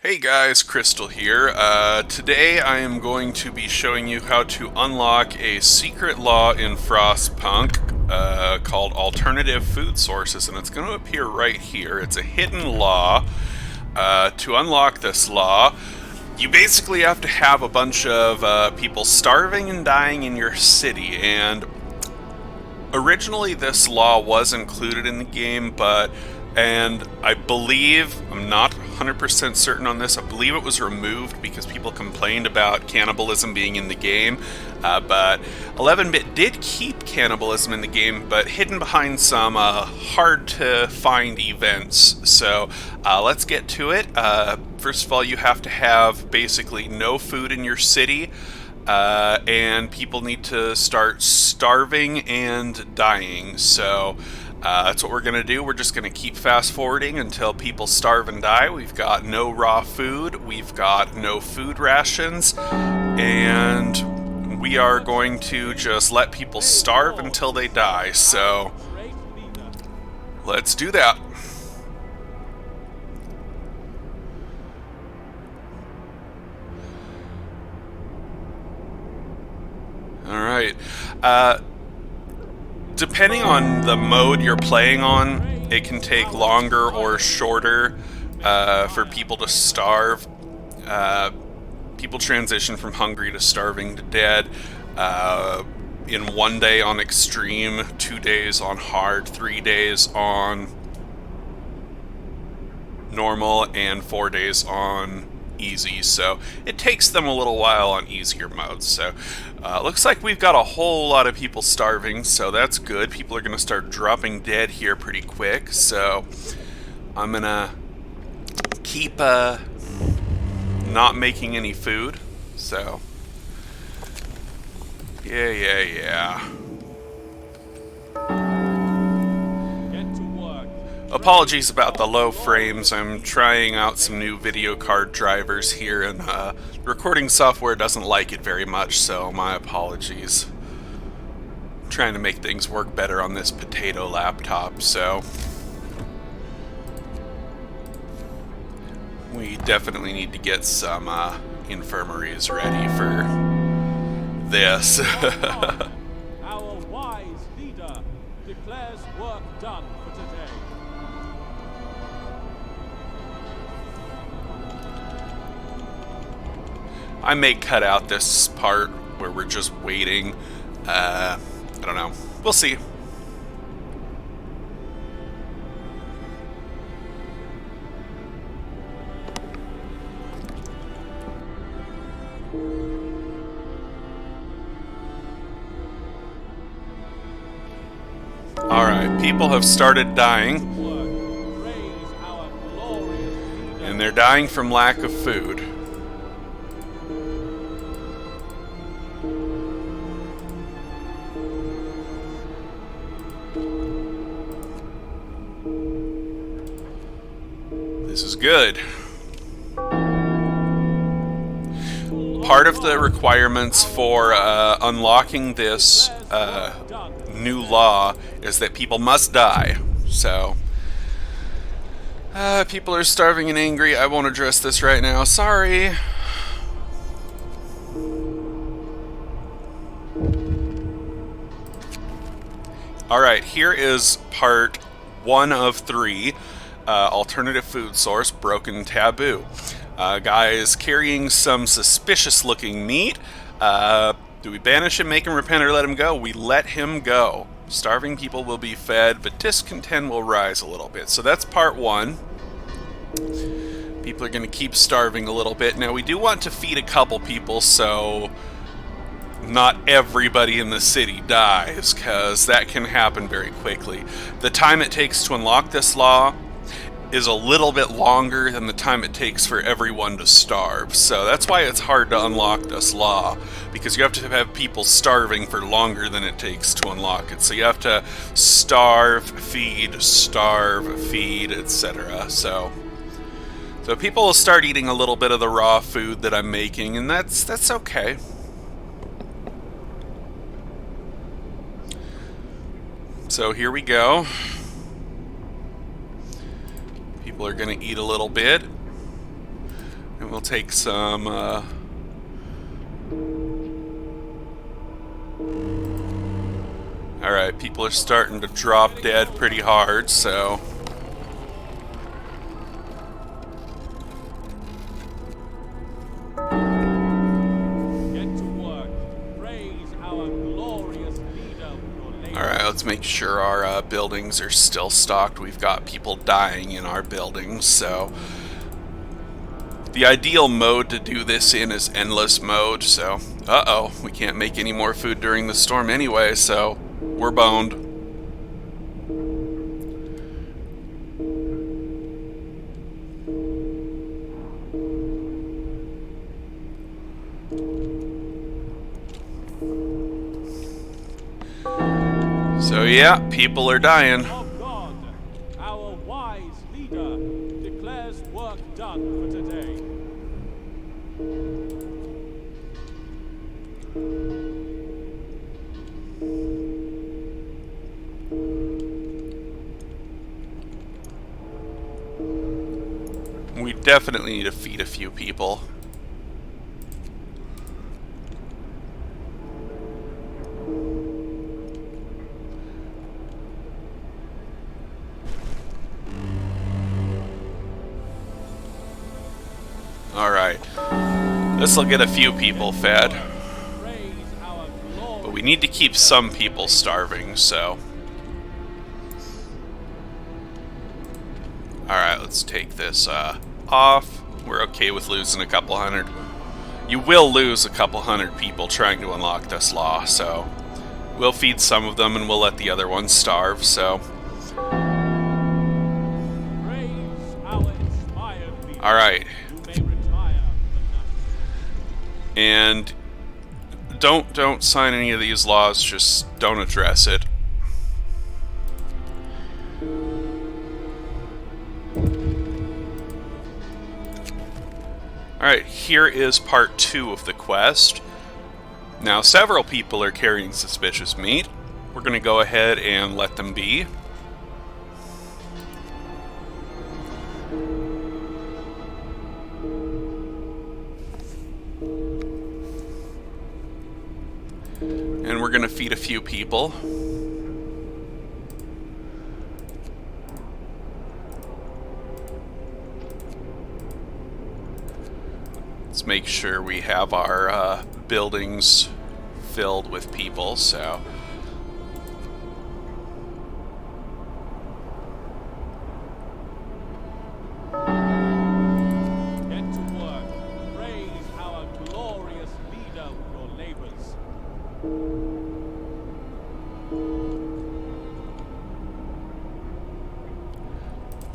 Hey guys, Crystal here. Today I am going to be showing you how to unlock a secret law in Frostpunk called Alternative Food Sources, and it's going to appear right here. It's a hidden law. To unlock this law, you basically have to have a bunch of people starving and dying in your city, and originally this law was included in the game, and I believe, I'm not 100% certain on this, I believe it was removed because people complained about cannibalism being in the game, but 11-bit did keep cannibalism in the game, but hidden behind some hard to find events. So let's get to it. First of all, you have to have basically no food in your city. And people need to start starving and dying. So that's what we're going to do. We're just going to keep fast forwarding until people starve and die. We've got no raw food, we've got no food rations, and we are going to just let people starve until they die. So let's do that. Alright. Depending on the mode you're playing on, it can take longer or shorter for people to starve. People transition from hungry to starving to dead in 1 day on extreme, 2 days on hard, 3 days on normal, and 4 days on easy. So it takes them a little while on easier modes. So looks like we've got a whole lot of people starving, so that's good. People are going to start dropping dead here pretty quick. So I'm going to keep not making any food. So yeah. Apologies about the low frames. I'm trying out some new video card drivers here, and recording software doesn't like it very much, so my apologies. I'm trying to make things work better on this potato laptop, so we definitely need to get some infirmaries ready for this. Our wise leader declares work done for today. I may cut out this part where we're just waiting. I don't know. We'll see. Alright, people have started dying. And they're dying from lack of food. This is good. Part of the requirements for unlocking this new law is that people must die. So, people are starving and angry. I won't address this right now. Sorry. Alright, here is part 1 of 3. Alternative food source, broken taboo. Guy is carrying some suspicious looking meat. Do we banish him, make him repent, or let him go? We let him go. Starving people will be fed, but discontent will rise a little bit. So that's part 1. People are going to keep starving a little bit. Now we do want to feed a couple people, so not everybody in the city dies, because that can happen very quickly. The time it takes to unlock this law is a little bit longer than the time it takes for everyone to starve. So that's why it's hard to unlock this law, because you have to have people starving for longer than it takes to unlock it. So you have to starve, feed, etc. So people will start eating a little bit of the raw food that I'm making, and that's okay. So here we go. People are going to eat a little bit. And we'll take some, Alright, people are starting to drop dead pretty hard, so... Get to work. Praise our glorious leader with your labor. Alright, let's make sure our buildings are still stocked. We've got people dying in our buildings, so... The ideal mode to do this in is endless mode, so... Uh-oh, we can't make any more food during the storm anyway, so... We're boned. So yeah, people are dying. Of God, our wise leader declares work done for today. We definitely need to feed a few people. Alright. This'll get a few people fed. Praise our glorious. But we need to keep some people starving, so... Alright, let's take this off. We're okay with losing a couple hundred. You will lose a couple hundred people trying to unlock this law, so... We'll feed some of them and we'll let the other ones starve, so... Praise our inspired leader. Alright. You may retire for now. And... Don't sign any of these laws, just don't address it. Alright, here is part 2 of the quest. Now, several people are carrying suspicious meat. We're going to go ahead and let them be. And we're going to feed a few people. Let's make sure we have our buildings filled with people, so... Get to work. Praise our glorious leader with your labors.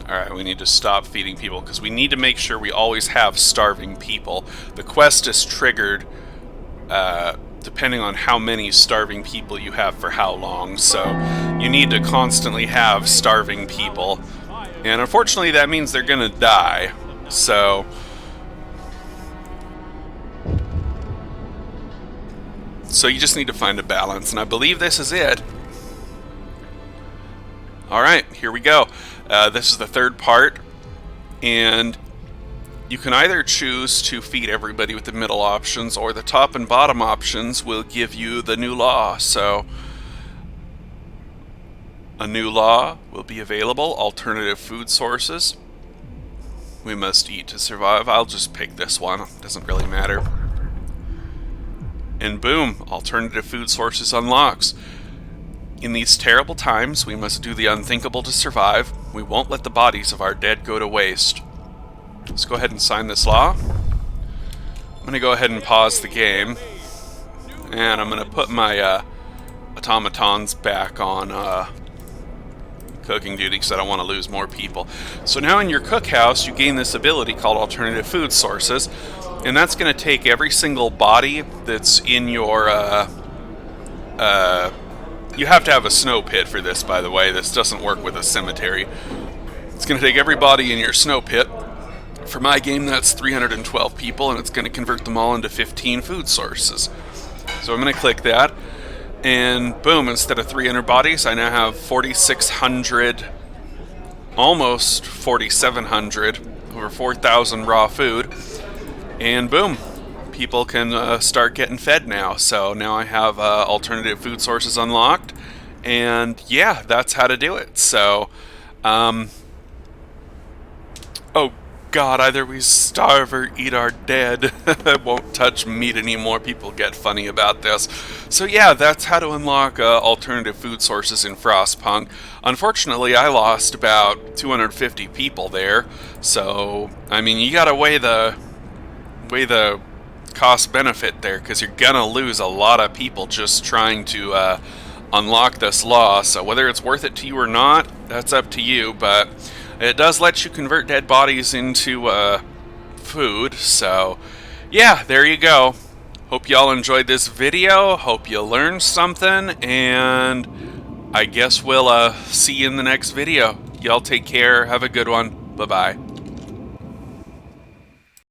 Alright, we need to stop feeding people, because we need to make sure we always have starving people. The quest is triggered depending on how many starving people you have for how long, so you need to constantly have starving people. And unfortunately that means they're gonna die, so... So you just need to find a balance, and I believe this is it. Alright, here we go. This is the third part, and you can either choose to feed everybody with the middle options, or the top and bottom options will give you the new law. So, a new law will be available, alternative food sources. We must eat to survive. I'll just pick this one, doesn't really matter. And boom, alternative food sources unlocks. In these terrible times, we must do the unthinkable to survive. We won't let the bodies of our dead go to waste. Let's go ahead and sign this law. I'm going to go ahead and pause the game. And I'm going to put my automatons back on cooking duty because I don't want to lose more people. So now in your cookhouse, you gain this ability called alternative food sources. And that's going to take every single body that's in your... you have to have a snow pit for this, by the way. This doesn't work with a cemetery. It's going to take every body in your snow pit. For my game, that's 312 people, and it's going to convert them all into 15 food sources. So I'm going to click that, and boom, instead of 300 bodies, I now have 4,600, almost 4,700, over 4,000 raw food. and boom, people can start getting fed now. So now I have alternative food sources unlocked, and yeah, that's how to do it. So, oh God, either we starve or eat our dead. I won't touch meat anymore. People get funny about this. So yeah, that's how to unlock alternative food sources in Frostpunk. Unfortunately, I lost about 250 people there. So, I mean, you gotta weigh the cost benefit there, because you're gonna lose a lot of people just trying to unlock this law. So whether it's worth it to you or not, that's up to you, but it does let you convert dead bodies into food. So yeah, there you go. Hope y'all enjoyed this video. Hope you learned something, and I guess we'll see you in the next video. Y'all take care. Have a good one. Bye-bye.